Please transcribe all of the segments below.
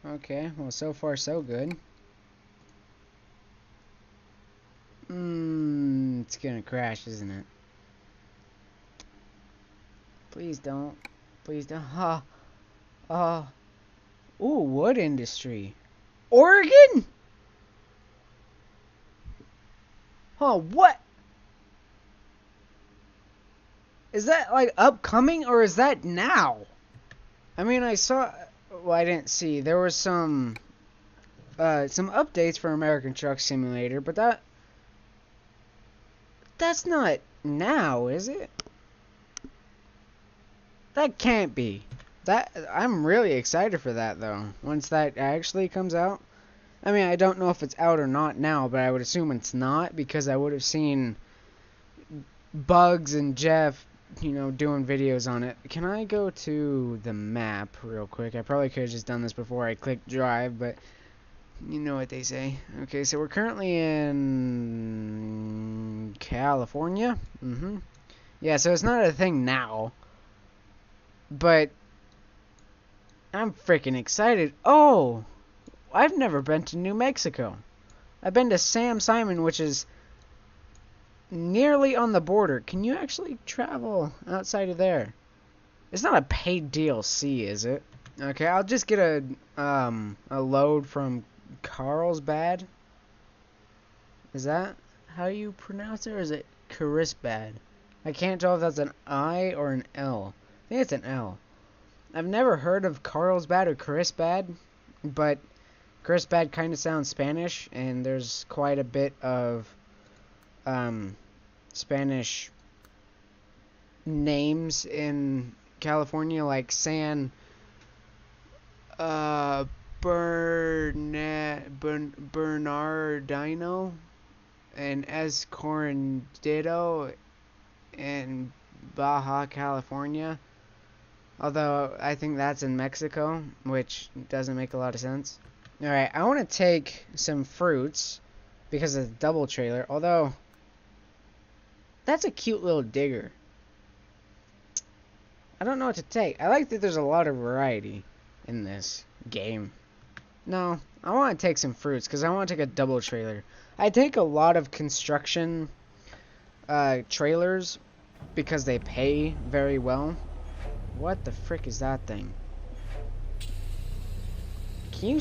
Okay, well, so far so good. It's gonna crash, isn't it? Please don't. Please don't. Ooh, wood industry. Oregon? What? Is that, like, upcoming, or is that now? I mean, I saw... Well, I didn't see. There was some updates for American Truck Simulator, but that's not now, is it? That can't be. I'm really excited for that, though. Once that actually comes out. I mean, I don't know if it's out or not now, but I would assume it's not, because I would have seen Bugs and Jeff, doing videos on it. Can I go to the map real quick? I probably could have just done this before I clicked drive, but you know what they say. Okay, so we're currently in California. Yeah, so it's not a thing now, but I'm freaking excited. Oh, I've never been to New Mexico. I've been to Sam Simon, which is nearly on the border. Can you actually travel outside of there? It's not a paid DLC, is it? Okay, I'll just get a load from Carlsbad. Is that how you pronounce it, or is it Carlsbad? I can't tell if that's an I or an L. I think it's an L. I've never heard of Carlsbad or Carlsbad, but Carlsbad kind of sounds Spanish, and there's quite a bit of Spanish names in California, like San Bernardino and Escondido in Baja California. Although I think that's in Mexico, which doesn't make a lot of sense. Alright, I want to take some fruits because of the double trailer, although that's a cute little digger. I don't know what to take. I like that there's a lot of variety in this game. No, I want to take some fruits because I want to take a double trailer. I take a lot of construction trailers because they pay very well. What the frick is that thing? Can you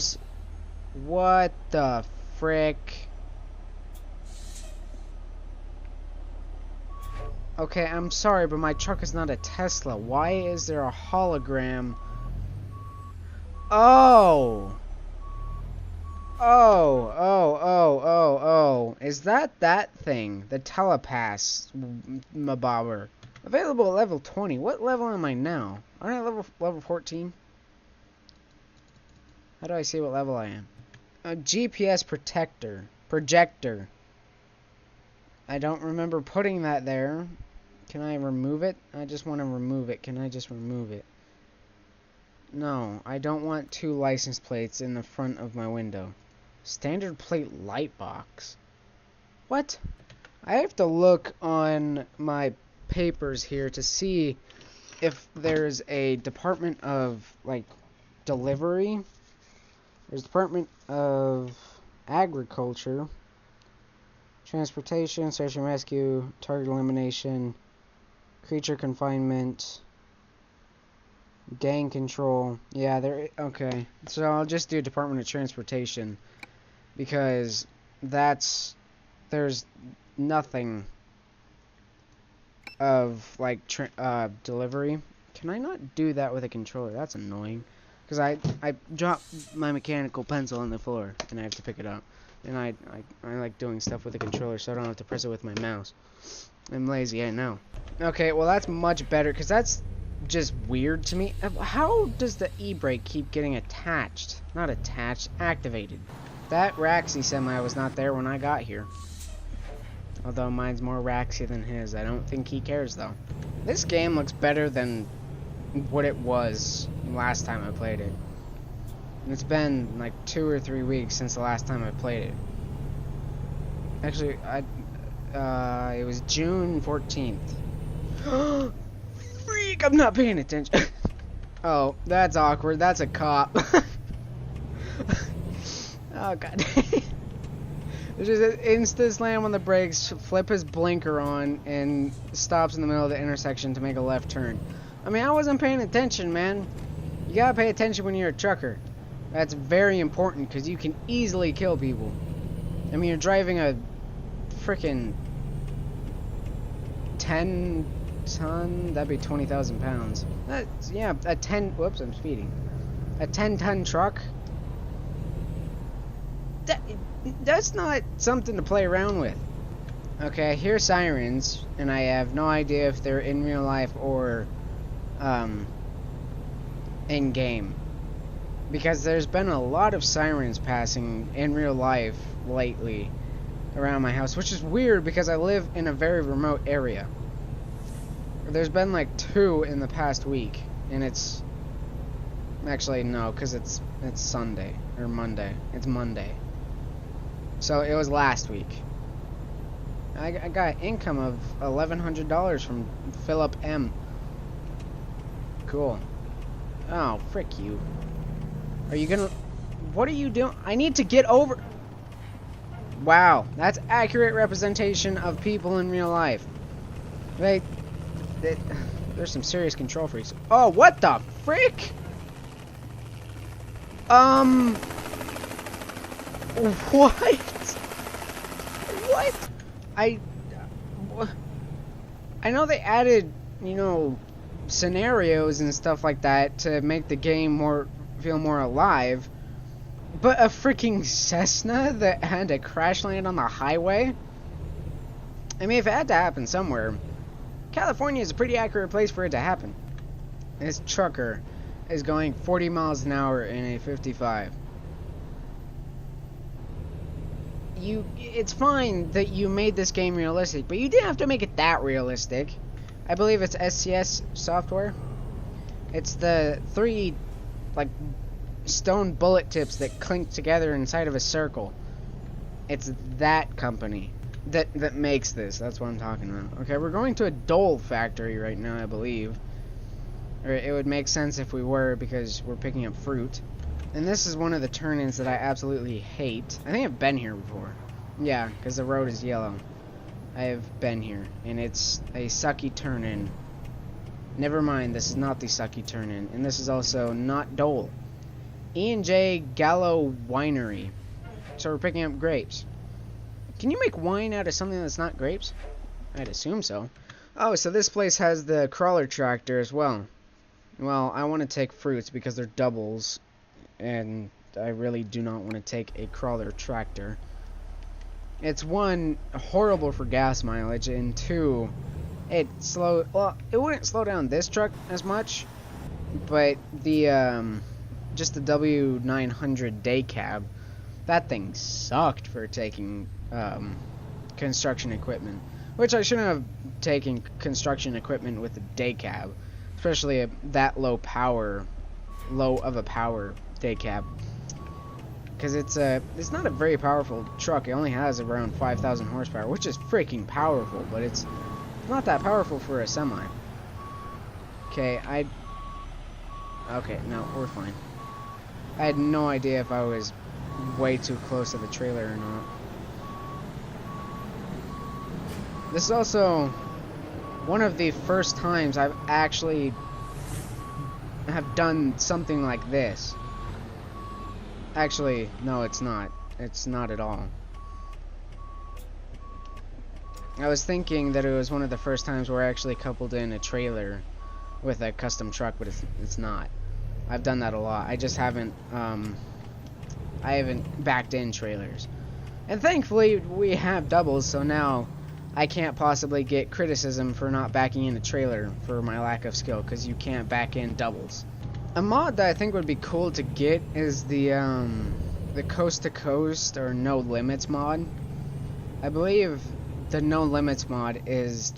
what the frick? Okay, I'm sorry, but my truck is not a Tesla. Why is there a hologram? Oh! Oh. Is that thing? The telepass mobber. Available at level 20. What level am I now? Aren't I level 14? How do I see what level I am? A GPS projector. I don't remember putting that there. Can I remove it? I just want to remove it. Can I just remove it? No, I don't want 2 license plates in the front of my window. Standard plate light box. What? I have to look on my papers here to see if there's a department of, like, delivery. There's Department of Agriculture, Transportation, Search and Rescue, Target Elimination, Creature Confinement, Gang Control. Yeah, okay. So I'll just do Department of Transportation because there's nothing of like delivery. Can I not do that with a controller? That's annoying. Because I dropped my mechanical pencil on the floor and I have to pick it up. And I like doing stuff with the controller so I don't have to press it with my mouse. I'm lazy, I know. Okay, well that's much better because that's just weird to me. How does the e-brake keep getting attached? Not attached, activated. That Raxi semi was not there when I got here. Although mine's more Raxi than his. I don't think he cares though. This game looks better than what it was last time I played it. And it's been like 2 or 3 weeks since the last time I played it. Actually, it was June 14th. Freak! I'm not paying attention. Oh, that's awkward. That's a cop. Oh god. Just insta slam on the brakes, flip his blinker on, and stops in the middle of the intersection to make a left turn. I mean, I wasn't paying attention, man. You gotta pay attention when you're a trucker. That's very important because you can easily kill people. I mean, you're driving a freaking 10-ton, that'd be 20,000 pounds. That's, yeah, a 10, whoops, I'm speeding. A 10-ton truck? That's not something to play around with. Okay, I hear sirens, and I have no idea if they're in real life or, in-game. Because there's been a lot of sirens passing in real life lately around my house, which is weird because I live in a very remote area. There's been like 2 in the past week, and it's... Actually, no, because it's Sunday, or Monday. It's Monday. So it was last week. I got income of $1,100 from Philip M. Cool. Oh, frick you. Are you gonna... What are you doing? I need to get over... Wow, that's accurate representation of people in real life. There's some serious control freaks. Oh, what the frick? What? What? I know they added, you know, scenarios and stuff like that to make the game feel more alive, but a freaking Cessna that had to crash land on the highway? I mean, if it had to happen somewhere, California is a pretty accurate place for it to happen. This trucker is going 40 miles an hour in a 55. It's fine that you made this game realistic, but you didn't have to make it that realistic. I believe it's SCS software. It's the 3, like, stone bullet tips that clink together inside of a circle. It's that company that makes this. That's what I'm talking about. Okay, we're going to a Dole factory right now, I believe. Or it would make sense if we were, because we're picking up fruit. And this is one of the turn-ins that I absolutely hate. I think I've been here before. Yeah, because the road is yellow. I have been here, and it's a sucky turn-in. Never mind, this is not the sucky turn-in. And this is also not Dole. E&J Gallo Winery. So we're picking up grapes. Can you make wine out of something that's not grapes? I'd assume so. Oh, so this place has the crawler tractor as well. Well, I want to take fruits because they're doubles. And I really do not want to take a crawler tractor. It's 1, horrible for gas mileage, and 2, it wouldn't slow down this truck as much, but the just the W900 day cab, that thing sucked for taking construction equipment, which I shouldn't have taken construction equipment with the day cab, especially that low of a power day cab, because it's not a very powerful truck. It only has around 5,000 horsepower, which is freaking powerful, but it's not that powerful for a semi. Okay, no, we're fine. I had no idea if I was way too close to the trailer or not. This is also one of the first times I've actually have done something like this. Actually, no, it's not. It's not at all. I was thinking that it was one of the first times where I actually coupled in a trailer with a custom truck, but it's not. I've done that a lot. I just haven't backed in trailers. And thankfully we have doubles, so now I can't possibly get criticism for not backing in a trailer for my lack of skill, because you can't back in doubles. A mod that I think would be cool to get is the Coast to Coast or No Limits mod. I believe the No Limits mod is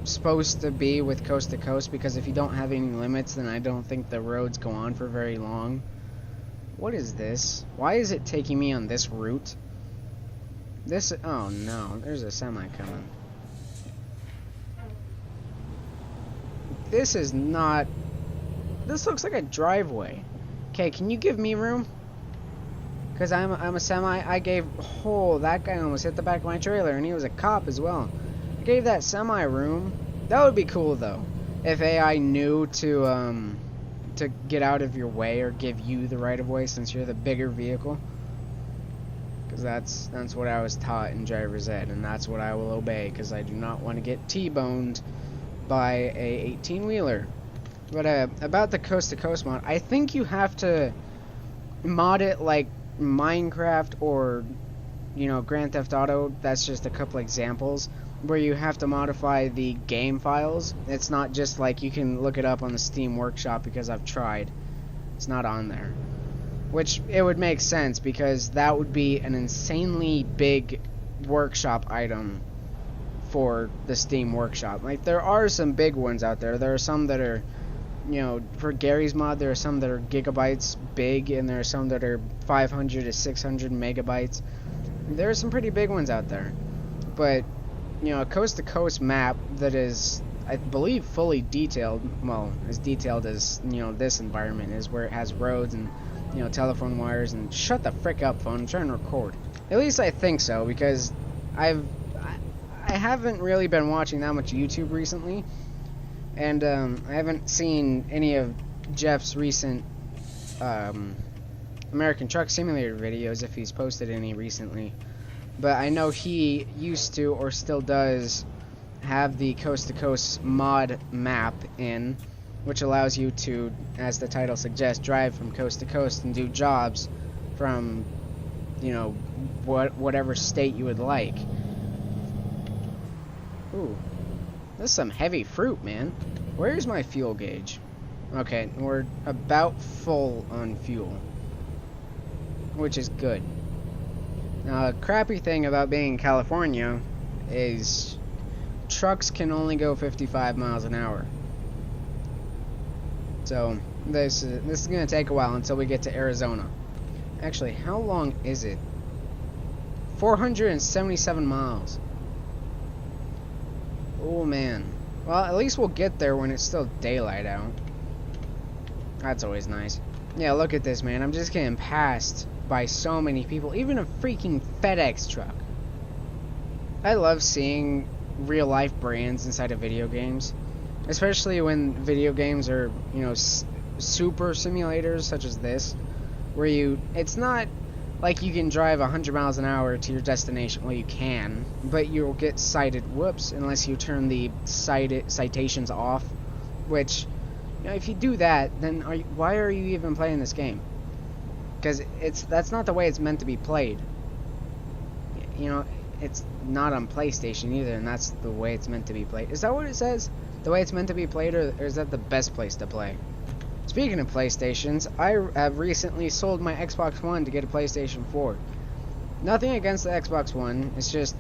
supposed to be with Coast to Coast, because if you don't have any limits, then I don't think the roads go on for very long. What is this? Why is it taking me on this route? Oh no, there's a semi coming. This is not... This looks like a driveway. Okay, can you give me room? Because I'm a semi. I gave that guy almost hit the back of my trailer, and he was a cop as well. I gave that semi room. That would be cool though, if AI knew to get out of your way or give you the right of way since you're the bigger vehicle. Because that's what I was taught in driver's ed, and that's what I will obey. Because I do not want to get T-boned by a 18-wheeler. But about the coast to coast mod, I think you have to mod it like Minecraft or, you know, Grand Theft Auto. That's just a couple examples where you have to modify the game files. It's not just like you can look it up on the Steam Workshop, because I've tried. It's not on there. Which it would make sense, because that would be an insanely big workshop item for the Steam Workshop. Like, there are some big ones out there. There are some that are, you know, for Gary's mod, there are some that are gigabytes big, and there are some that are 500 to 600 megabytes. There are some pretty big ones out there. But, you know, a coast-to-coast map that is, I believe, fully detailed, well, as detailed as, you know, this environment is, where it has roads and, you know, telephone wires, and shut the frick up, phone, I'm trying to record. At least I think so, because I haven't really been watching that much YouTube recently, and I haven't seen any of Jeff's recent American Truck Simulator videos, if he's posted any recently. But I know he used to, or still does, have the coast to coast mod map in, which allows you to, as the title suggests, drive from coast to coast and do jobs from, you know, whatever state you would like. Ooh, this is some heavy fruit, man. Where's my fuel gauge? Okay, we're about full on fuel, which is good. Now, a crappy thing about being in California is trucks can only go 55 miles an hour. So this is gonna take a while until we get to Arizona. Actually, how long is it? 477 miles. Oh man. Well, at least we'll get there when it's still daylight out. That's always nice. Yeah, look at this, man. I'm just getting passed by so many people. Even a freaking FedEx truck. I love seeing real life brands inside of video games. Especially when video games are, you know, super simulators such as this, where it's not like you can drive 100 miles an hour to your destination. Well, you can, but you'll get cited, whoops, unless you turn the citations off, which, you know, if you do that, then why are you even playing this game? Because that's not the way it's meant to be played. You know, it's not on PlayStation either, and that's the way it's meant to be played. Is that what it says? The way it's meant to be played, or is that the best place to play? Speaking of PlayStations, I have recently sold my Xbox One to get a PlayStation 4. Nothing against the Xbox One, it's just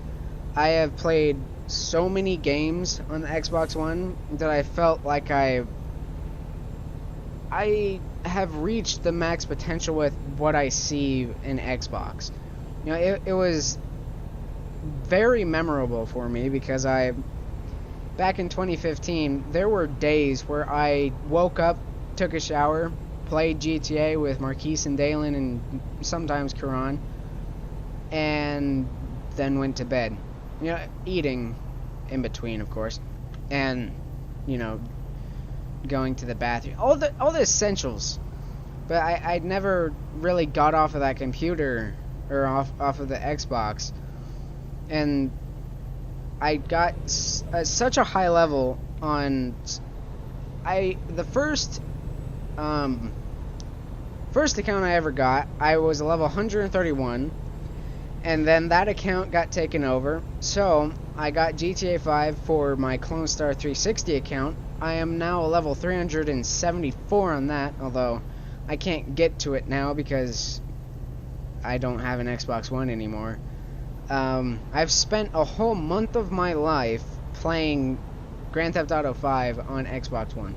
I have played so many games on the Xbox One that I felt like I have reached the max potential with what I see in Xbox. You know, it was very memorable for me, because back in 2015, there were days where I woke up, took a shower, played GTA with Marquise and Dalen and sometimes Karan, and then went to bed. You know, eating in between, of course, and, you know, going to the bathroom. All the essentials. But I never really got off of that computer, or off of the Xbox, and I got such a high level on the first account I ever got. I was a level 131, and then that account got taken over, so I got GTA 5 for my Clone Star 360 account. I am now a level 374 on that, although I can't get to it now because I don't have an Xbox One anymore. I've spent a whole month of my life playing Grand Theft Auto 5 on Xbox One.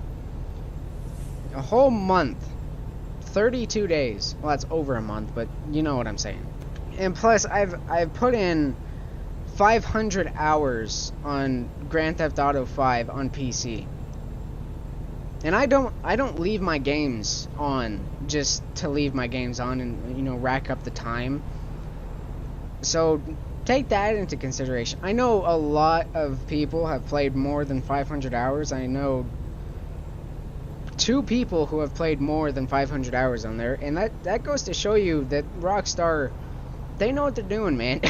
A whole month. 32 days. Well, that's over a month, but you know what I'm saying. And plus, I've put in 500 hours on Grand Theft Auto 5 on PC. And I don't leave my games on just to leave my games on and, you know, rack up the time. So take that into consideration. I know a lot of people have played more than 500 hours. I know 2 people who have played more than 500 hours on there, and that goes to show you that Rockstar, they know what they're doing, man.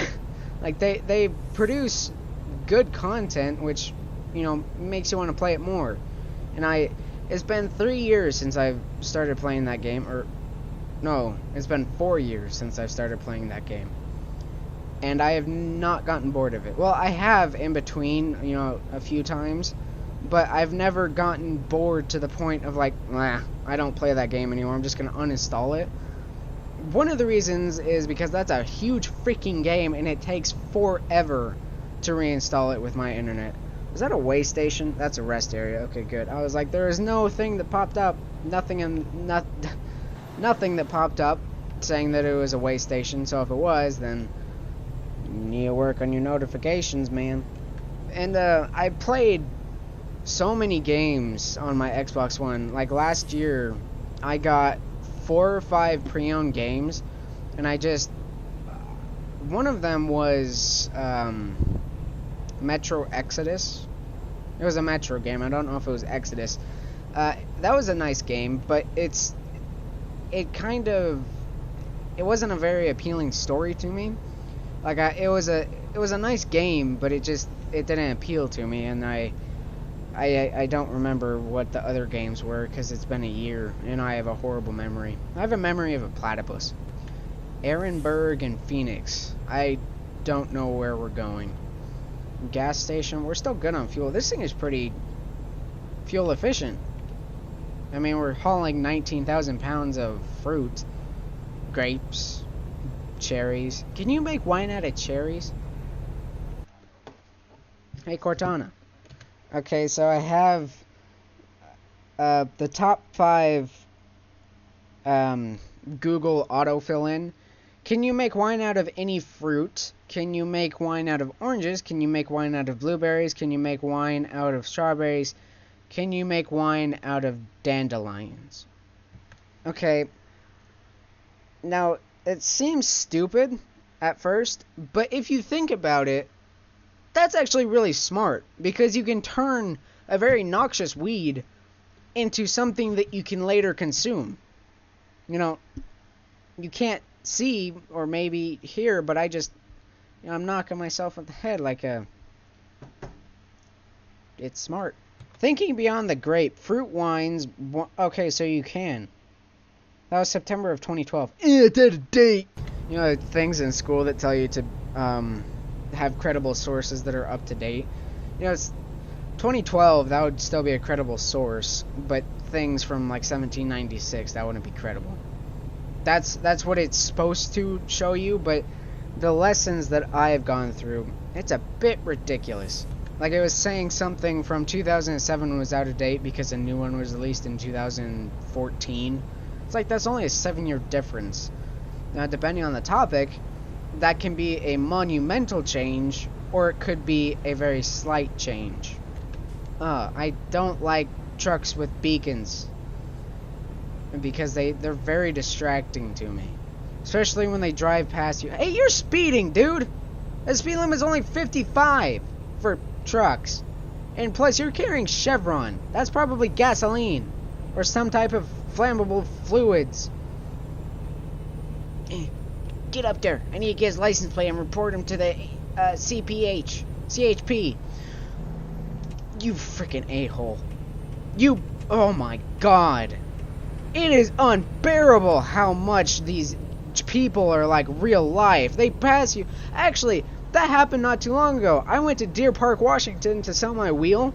Like, they produce good content, which, you know, makes you want to play it more. And it's been 3 years since I've started playing that game, or no, it's been 4 years since I've started playing that game, and I have not gotten bored of it. Well, I have in between, you know, a few times, but I've never gotten bored to the point of like, I don't play that game anymore, I'm just gonna uninstall it. One of the reasons is because that's a huge freaking game, and it takes forever to reinstall it with my internet. Is that a way station? That's a rest area. Okay, good. I was like, there is no thing that popped up. Nothing that popped up saying that it was a way station. So if it was, then you need to work on your notifications, man. And I played so many games on my Xbox One. Like last year, I got 4 or 5 pre-owned games, and one of them was Metro Exodus. It was a Metro game. I don't know if it was Exodus. That was a nice game, but it wasn't a very appealing story to me. Like it was a nice game, but it didn't appeal to me, and I don't remember what the other games were because it's been a year, and I have a horrible memory. I have a memory of a platypus. Ehrenberg and Phoenix. I don't know where we're going. Gas station. We're still good on fuel. This thing is pretty fuel efficient. I mean, we're hauling 19,000 pounds of fruit. Grapes. Cherries. Can you make wine out of cherries? Hey, Cortana. Okay, so I have the top 5 Google autofill-in. Can you make wine out of any fruit? Can you make wine out of oranges? Can you make wine out of blueberries? Can you make wine out of strawberries? Can you make wine out of dandelions? Okay. Now, it seems stupid at first, but if you think about it, that's actually really smart, because you can turn a very noxious weed into something that you can later consume. You know, you can't see or maybe hear, but I'm knocking myself on the head like it's smart. Thinking beyond the grape, fruit wines, okay, so you can. That was September of 2012. It's out of date. You know, things in school that tell you to have credible sources that are up to date. You know, it's 2012, that would still be a credible source, but things from like 1796, that wouldn't be credible. That's what it's supposed to show you, but the lessons that I have gone through, it's a bit ridiculous. Like, it was saying something from 2007 was out of date because a new one was released in 2014. It's like, that's only a 7-year difference. Now, depending on the topic, that can be a monumental change, or it could be a very slight change. I don't like trucks with beacons, because they're very distracting to me. Especially when they drive past you. Hey, you're speeding, dude! The speed limit is only 55 for trucks. And plus, you're carrying Chevron. That's probably gasoline. Or some type of flammable fluids. Get up there. I need to get his license plate and report him to the CHP. You freaking a-hole. Oh my god. It is unbearable how much these people are like real life. They pass you. Actually, that happened not too long ago. I went to Deer Park, Washington to sell my wheel.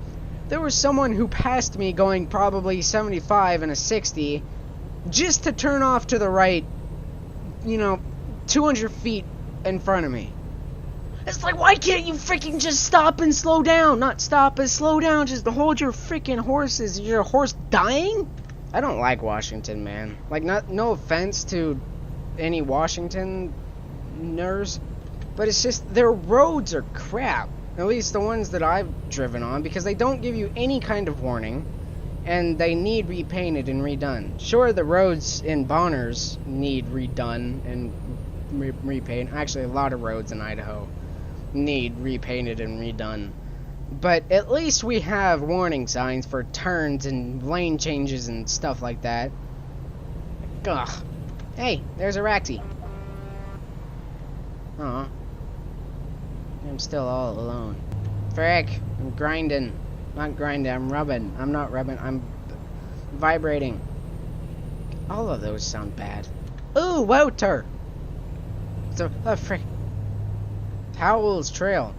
There was someone who passed me going probably 75 and a 60 just to turn off to the right, 200 feet in front of me. It's like, why can't you freaking just stop and slow down? Not stop, but slow down. Just to hold your freaking horses. Is your horse dying? I don't like Washington, man. Like, no offense to any Washingtoners, but it's just their roads are crap. At least the ones that I've driven on, because they don't give you any kind of warning. and they need repainted and redone. Sure, the roads in Bonners need redone and repainted. Actually, a lot of roads in Idaho need repainted and redone. But at least we have warning signs for turns and lane changes and stuff like that. Ugh. Hey, there's a Raxy. Aw. I'm still all alone. Frick, I'm grinding. Not grinding, I'm rubbing. I'm not rubbing, I'm vibrating. All of those sound bad. Ooh, Wouter! So, oh, frick. Powell's Trail.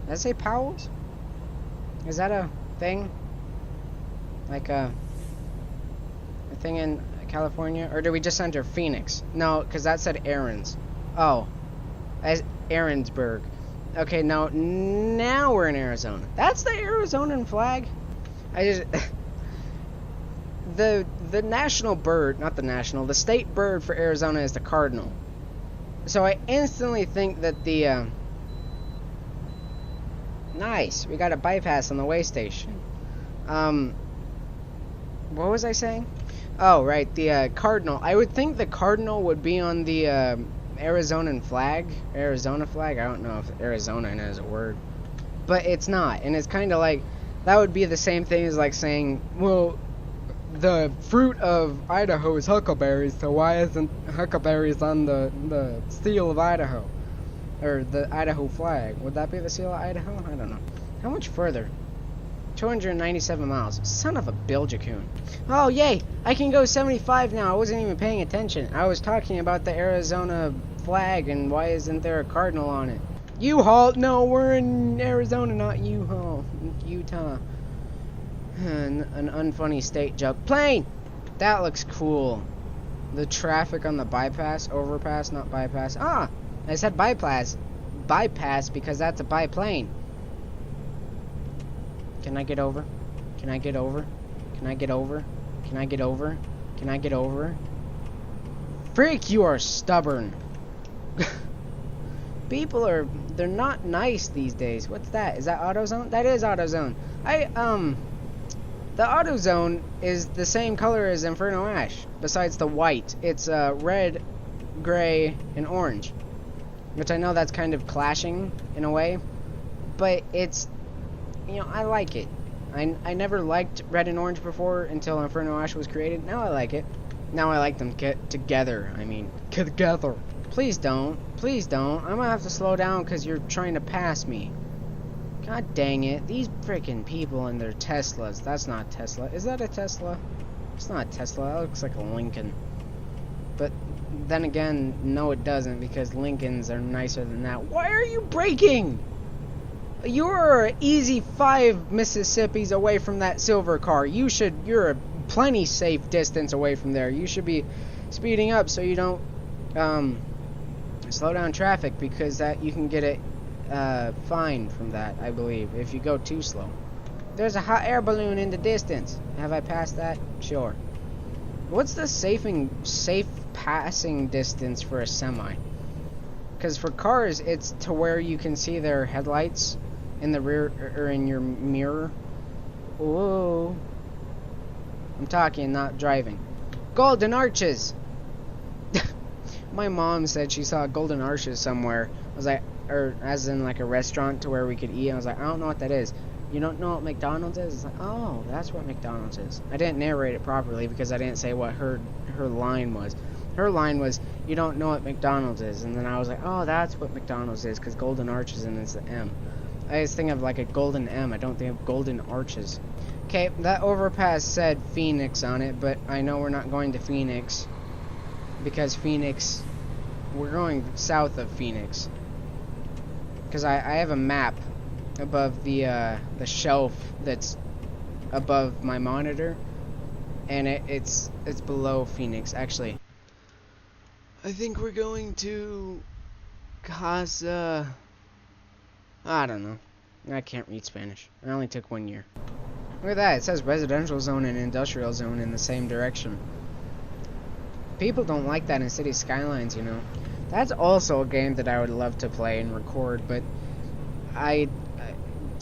Did I say Powell's? Is that a thing? Like a thing in California? Or did we just enter Phoenix? No, because that said Aarons. Oh. As Aaronsburg. Okay, now we're in Arizona. That's the Arizonan flag? I just... the national bird, not the national, the state bird for Arizona is the cardinal. So I instantly think that the, nice, we got a bypass on the way station. What was I saying? Oh, right, the, cardinal. I would think the cardinal would be on the, Arizonan flag. Arizona flag? I don't know if Arizona is a word. But it's not, and it's kind of like, that would be the same thing as, like, saying, well, the fruit of Idaho is huckleberries, so why isn't huckleberries on the seal of Idaho? Or the Idaho flag. Would that be the seal of Idaho? I don't know. How much further? 297 miles. Son of a Biljacoon. Oh, yay! I can go 75 now. I wasn't even paying attention. I was talking about the Arizona flag and why isn't there a cardinal on it. U-Haul? No, we're in Arizona, not U-Haul. Utah. An unfunny state joke. Plane! That looks cool. The traffic on the bypass, overpass, not bypass. Ah! I said bypass. Bypass because that's a biplane. Can I get over? Can I get over? Can I get over? Can I get over? Can I get over? Freak, you are stubborn. People are, they're not nice these days. What's that? Is that AutoZone? That is AutoZone. The AutoZone is the same color as Inferno Ash, besides the white. It's red, gray, and orange. Which I know that's kind of clashing in a way, but it's, you know, I like it. I never liked red and orange before until Inferno Ash was created. Now I like it. Now I like them together. I mean, together. Please don't. Please don't. I'm gonna have to slow down because you're trying to pass me. God dang it. These freaking people and their Teslas. That's not Tesla. Is that a Tesla? It's not a Tesla. That looks like a Lincoln. But then again, no it doesn't because Lincolns are nicer than that. Why are you braking? You're easy 5 Mississippis away from that silver car. You're a plenty safe distance away from there. You should be speeding up so you don't slow down traffic because that you can get it fine from that, I believe, if you go too slow. There's a hot air balloon in the distance. Have I passed that? Sure. What's the safe passing distance for a semi? Because for cars, it's to where you can see their headlights in the rear or in your mirror. Whoa. I'm talking, not driving. Golden arches. My mom said she saw golden arches somewhere. I was like, or as in like a restaurant to where we could eat. I was like, I don't know what that is. You don't know what McDonald's is? It's like, oh, that's what McDonald's is. I didn't narrate it properly because I didn't say what her line was. Her line was, you don't know what McDonald's is. And then I was like, oh, that's what McDonald's is because golden arches and it's the M. I just think of like a golden M. I don't think of golden arches. Okay, that overpass said Phoenix on it, but I know we're not going to Phoenix because Phoenix, we're going south of Phoenix. Because I have a map above the shelf that's above my monitor, and it's below Phoenix. Actually, I think we're going to Casa. I don't know. I can't read Spanish. I only took 1 year. Look at that. It says residential zone and industrial zone in the same direction. People don't like that in City Skylines, you know. That's also a game that I would love to play and record, but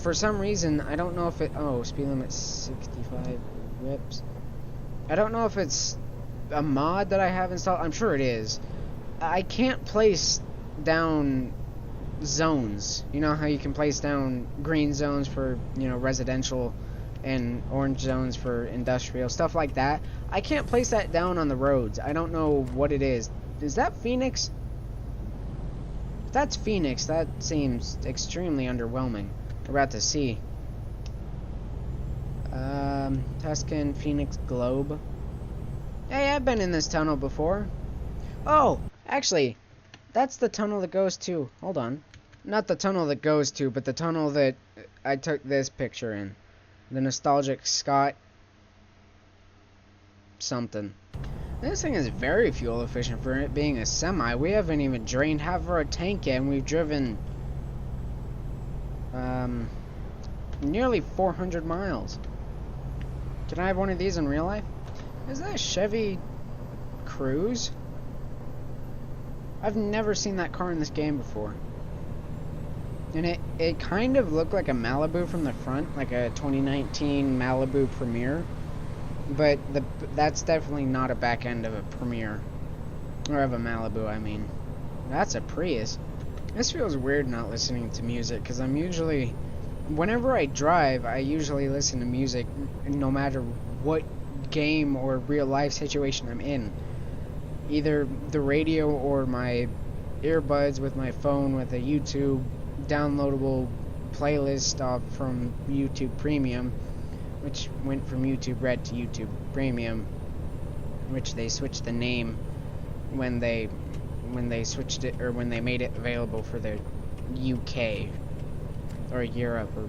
for some reason, I don't know if it... Oh, speed limit 65 whips. I don't know if it's a mod that I have installed. I'm sure it is. I can't place down zones. You know how you can place down green zones for, you know, residential and orange zones for industrial, stuff like that. I can't place that down on the roads. I don't know what it is. Is that Phoenix? If that's Phoenix, that seems extremely underwhelming. We're about to see. Takin, Phoenix, Globe. Hey, I've been in this tunnel before. Oh, actually, that's the tunnel that goes to... Hold on. Not the tunnel that goes to, but the tunnel that I took this picture in. The nostalgic Scott... something. This thing is very fuel efficient for it being a semi. We haven't even drained half of our tank yet, and we've driven... nearly 400 miles. Can I have one of these in real life? Is that a Chevy Cruze? I've never seen that car in this game before. And it kind of looked like a Malibu from the front, like a 2019 Malibu Premier. But that's definitely not a back end of a Premier. Or of a Malibu, I mean. That's a Prius. This feels weird not listening to music, because I'm usually... Whenever I drive, I usually listen to music no matter what game or real life situation I'm in. Either the radio or my earbuds with my phone with a YouTube downloadable playlist from YouTube Premium, which went from YouTube Red to YouTube Premium, which they switched the name when they switched it, or when they made it available for the UK or Europe, or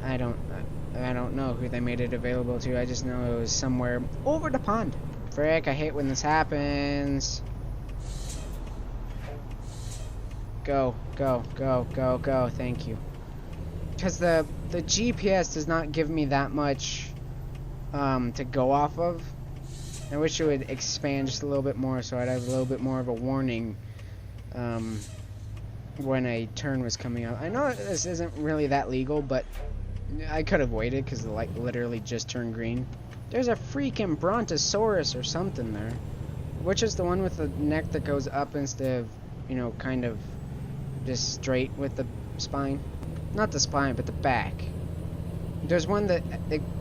I don't know who they made it available to. I just know it was somewhere over the pond. Frick, I hate when this happens. Go, go, go, go, go, thank you. Because the GPS does not give me that much to go off of. I wish it would expand just a little bit more so I'd have a little bit more of a warning when a turn was coming up. I know this isn't really that legal, but I could have waited because the light literally just turned green. There's a freaking Brontosaurus or something there. Which is the one with the neck that goes up instead of, you know, kind of just straight with the spine? Not the spine, but the back. There's one that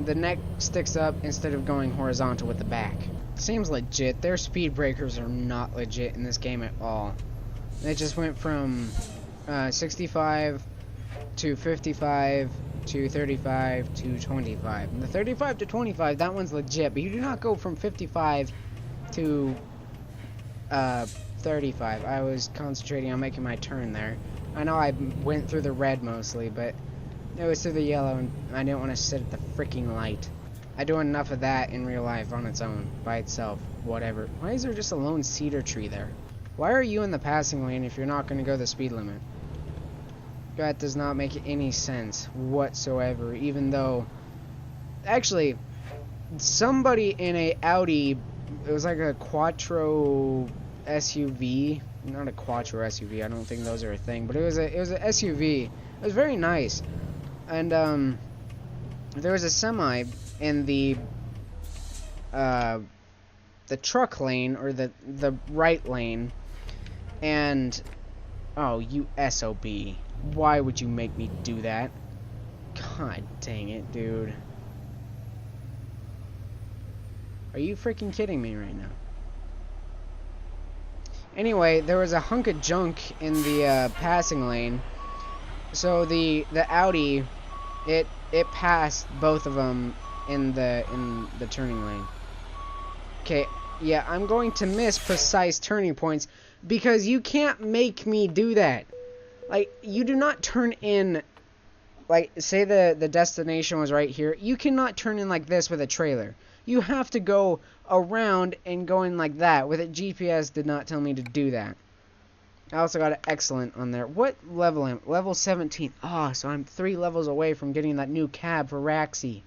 the neck sticks up instead of going horizontal with the back. Seems legit. Their speed breakers are not legit in this game at all. They just went from 65 to 55 to 35 to 25. And the 35 to 25, that one's legit, but you do not go from 55 to 35. I was concentrating on making my turn there. I know I went through the red mostly, but it was through the yellow, and I didn't want to sit at the freaking light. I do enough of that in real life on its own, by itself, whatever. Why is there just a lone cedar tree there? Why are you in the passing lane if you're not going to go the speed limit? That does not make any sense whatsoever, even though... Actually, somebody in a Audi, it was like a Quattro SUV, not a Quattro SUV, I don't think those are a thing, but it was a SUV. It was very nice. And there was a semi in the truck lane, or the right lane, and oh, you SOB, why would you make me do that? God dang it, dude. Are you freaking kidding me right now? Anyway, there was a hunk of junk in the passing lane, so the Audi, it passed both of them in the turning lane. Okay, yeah, I'm going to miss precise turning points because you can't make me do that. Like, you do not turn in, like, say the destination was right here. You cannot turn in like this with a trailer. You have to go around and go in like that. With it, GPS did not tell me to do that. I also got an excellent on there. What level am I? Level 17. Oh, so I'm 3 levels away from getting that new cab for Raxi.